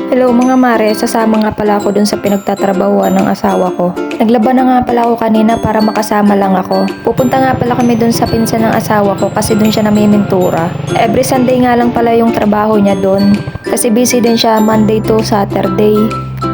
Hello mga mare, sasama nga pala ako dun sa pinagtatrabahuan ng asawa ko. Naglaban na nga pala ako kanina para makasama lang ako. Pupunta nga pala kami dun sa pinsan ng asawa ko kasi dun siya namimintura. Every Sunday nga lang pala yung trabaho niya dun. Kasi busy din siya Monday to Saturday.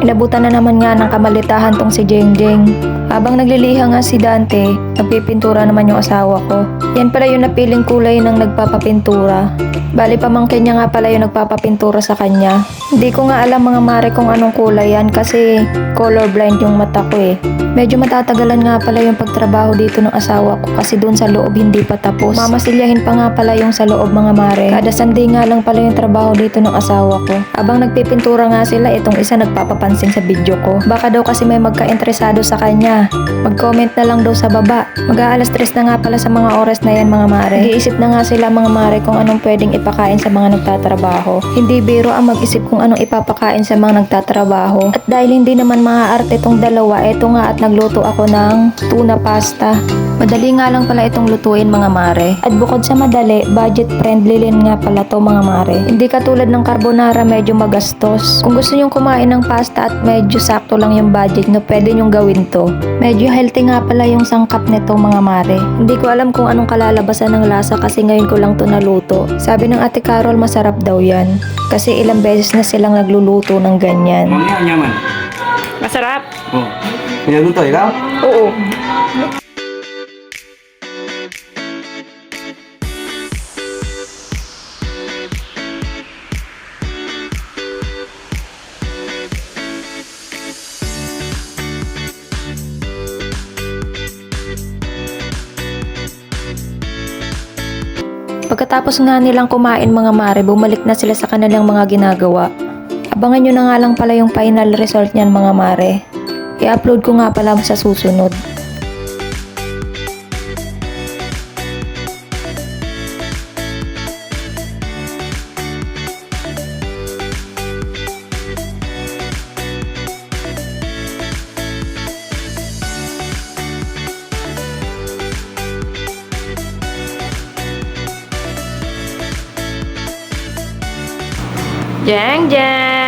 Inabutan na naman nga ng kamalitahan tong si Jeng Jeng. Habang nagliliha nga si Dante, nagpipintura naman yung asawa ko. Yan pala yung napiling kulay ng nagpapapintura. Bali pamangkin niya nga pala yung nagpapapintura sa kanya. Hindi ko nga alam mga mare kung anong kulay yan kasi colorblind yung mata ko eh. Medyo matatagalan nga pala yung pagtrabaho dito ng asawa ko kasi doon sa loob hindi pa tapos. Mamasilyahin pa nga pala yung sa loob mga mare. Kada Sunday nga lang pala yung trabaho dito ng asawa ko. Habang nagpipintura nga sila, itong isa nagpapapansin sa video ko. Baka daw kasi may magka-interesado sa kanya. Mag-comment na lang daw sa baba. Mag-aalas 3 na nga pala sa mga oras na yan mga mare. Nag-iisip na nga sila mga mare kung anong pwedeng ipakain sa mga nagtatrabaho. Hindi biro ang mag-isip kung anong ipapakain sa mga nagtatrabaho. At dahil hindi naman maaarte tong dalawa, eto nga at nagluto ako ng tuna pasta. Madali nga lang pala itong lutuin mga mare. At bukod sa madali, budget friendly din nga pala to mga mare. Hindi katulad ng carbonara medyo magastos. Kung gusto nyong kumain ng pasta at medyo sakto lang yung budget nyo, pwede nyong gawin to. Medyo healthy nga pala yung sangkap nito mga mare. Hindi ko alam kung anong kalalabasan ng lasa kasi ngayon ko lang to naluto. Sabi ng Ate Carol masarap daw yan. Kasi ilang beses na silang nagluluto ng ganyan. Mangnya nyaman. Masarap? Oh. Pinagluto ikaw? Oo. Pagkatapos nga nilang kumain mga mare, bumalik na sila sa kanilang mga ginagawa. Abangan nyo na nga lang pala yung final result niyan mga mare. I-upload ko nga pala sa susunod. Jeng Jeng!